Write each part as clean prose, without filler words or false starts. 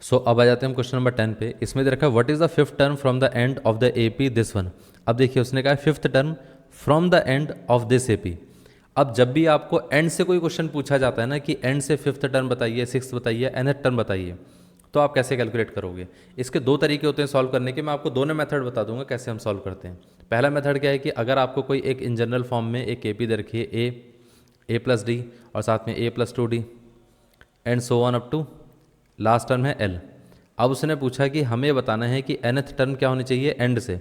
अब आ जाते हैं हम क्वेश्चन नंबर 10 पे। इसमें दे रखा है what is the fifth term from the end of the AP this one. अब देखिए उसने कहा fifth term from the end of this AP. अब जब भी आपको एंड से कोई क्वेश्चन पूछा जाता है ना कि एंड से फिफ्थ टर्म बताइए, सिक्स्थ बताइए, nth टर्म बताइए, तो आप कैसे कैलकुलेट करोगे। इसके दो तरीके होते हैं सॉल्व करने के। मैं आपको दोनों मेथड बता दूंगा कैसे हम सॉल्व करते हैं। पहला मेथड क्या है कि अगर आपको कोई एक इन जनरल फॉर्म में एक एपी दे रखी है ए प्लस डी और साथ में A plus 2d and so on up to last term है एल। अब उसने पूछा कि हमें बताना है कि nth टर्म क्या होनी चाहिए एंड से।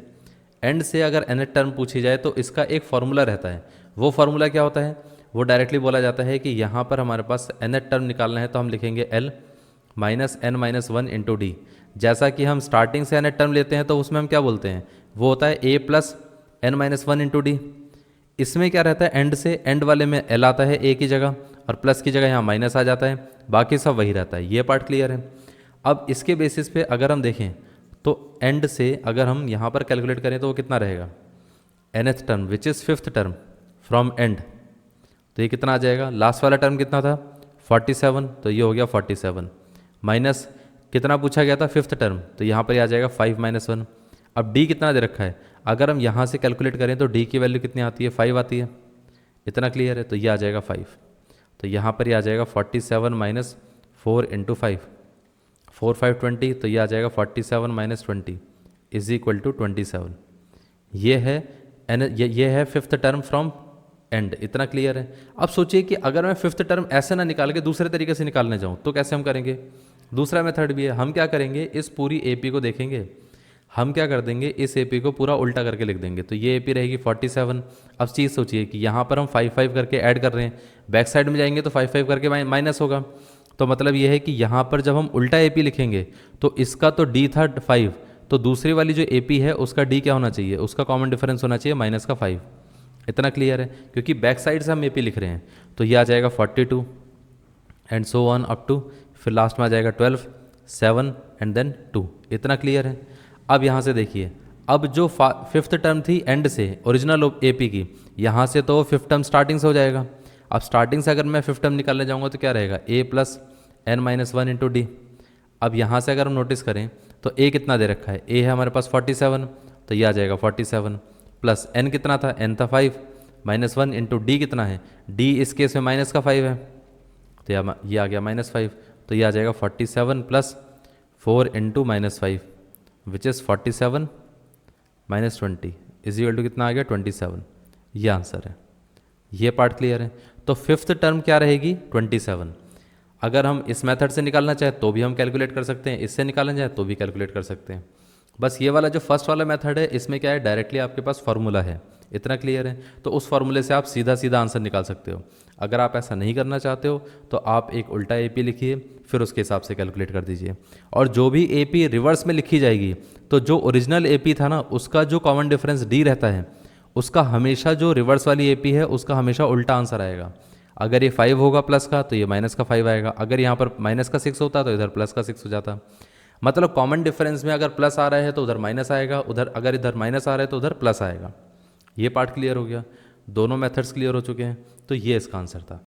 एंड से अगर nth टर्म पूछी जाए तो इसका एक फार्मूला रहता है। वो फार्मूला क्या होता है, वो डायरेक्टली बोला जाता है कि यहाँ पर हमारे पास nth टर्म निकालना है तो हम लिखेंगे l minus N minus one into D. जैसा कि हम स्टार्टिंग से nth टर्म लेते हैं तो उसमें हम क्या बोलते हैं, वो होता है a plus N minus one into D. इसमें क्या रहता है, एंड से एंड वाले में l आता है a की जगह और प्लस की जगह यहाँ माइनस आ जाता है, बाकी सब वही रहता है। ये पार्ट क्लियर है। अब इसके बेसिस पे अगर हम देखें तो एंड से अगर हम यहाँ पर कैलकुलेट करें तो वो कितना रहेगा, nth term which is fifth term from and, तो ये कितना आ जाएगा। लास्ट वाला टर्म कितना था 47, तो ये हो गया 47 माइनस कितना पूछा गया था फिफ्थ टर्म, तो यहाँ पर आ जाएगा 5 माइनस 1। अब डी कितना दे रखा है, अगर हम यहाँ से कैलकुलेट करें तो डी की वैल्यू कितनी आती है 5 आती है। इतना क्लियर है, तो ये आ जाएगा 5। तो यहाँ पर ये आ जाएगा 47 माइनस 4 इंटू 5, 4 5 20, तो ये आ जाएगा 47 माइनस 20 इज इक्वल टू 27। ये है ये है फिफ्थ टर्म फ्रॉम एंड। इतना क्लियर है। अब सोचिए कि अगर मैं फिफ्थ टर्म ऐसे ना निकाल के दूसरे तरीके से निकालने जाऊँ तो कैसे हम करेंगे। दूसरा मेथड भी है। हम क्या करेंगे, इस पूरी एपी को देखेंगे, हम क्या कर देंगे, इस एपी को पूरा उल्टा करके लिख देंगे। तो ये एपी रहेगी 47। अब चीज़ सोचिए कि यहाँ पर हम 5 5 करके ऐड कर रहे हैं, बैक साइड में जाएंगे तो 5 5 करके माइनस होगा। तो मतलब ये है कि यहाँ पर जब हम उल्टा एपी लिखेंगे तो इसका तो डी था 5, तो दूसरी वाली जो एपी है उसका डी क्या होना चाहिए, उसका कॉमन डिफरेंस होना चाहिए माइनस का 5। इतना क्लियर है, क्योंकि बैक साइड से हम एपी लिख रहे हैं। तो ये आ जाएगा 42 and so on up to, फिर लास्ट में आ जाएगा 12 7 एंड देन 2। इतना क्लियर है। अब यहाँ से देखिए, अब जो फिफ्थ टर्म थी एंड से ओरिजिनल एपी की, यहाँ से तो फिफ्थ टर्म स्टार्टिंग से हो जाएगा। अब स्टार्टिंग से अगर मैं फिफ्थ टर्म निकालने जाऊँगा तो क्या रहेगा, a plus N minus one into D. अब यहाँ से अगर हम नोटिस करें तो a कितना दे रखा है, a है हमारे पास 47, तो ये आ जाएगा 47 प्लस n कितना था, n था 5 माइनस वन इंटू डी कितना है, d इस केस में माइनस का 5 है, तो ये आ गया -5। तो ये आ जाएगा 47 plus 4 into -5 which is 47 minus 20 is equal to कितना आ गया 27। ये आंसर है। ये पार्ट क्लियर है। तो फिफ्थ टर्म क्या रहेगी 27। अगर हम इस मेथड से निकालना चाहें तो भी हम कैलकुलेट कर सकते हैं, इससे निकालना चाहें तो भी कैलकुलेट कर सकते हैं। बस ये वाला जो फर्स्ट वाला मेथड है इसमें क्या है, डायरेक्टली आपके पास फार्मूला है। इतना क्लियर है। तो उस फार्मूले से आप सीधा सीधा आंसर निकाल सकते हो। अगर आप ऐसा नहीं करना चाहते हो तो आप एक उल्टा एपी लिखिए, फिर उसके हिसाब से कैलकुलेट कर दीजिए। और जो भी एपी रिवर्स में लिखी जाएगी तो जो ओरिजिनल एपी था ना उसका जो कॉमन डिफरेंस डी रहता है, उसका हमेशा जो रिवर्स वाली एपी है उसका हमेशा उल्टा आंसर आएगा। अगर ये 5 होगा प्लस का तो ये माइनस का 5 आएगा, अगर यहाँ पर माइनस का 6 होता तो इधर प्लस का 6 हो जाता। मतलब कॉमन डिफरेंस में अगर प्लस आ रहा है तो उधर माइनस आएगा, उधर अगर इधर माइनस आ रहा है तो उधर प्लस आएगा। ये पार्ट क्लियर हो गया। दोनों मेथड्स क्लियर हो चुके हैं। तो ये इसका आंसर था।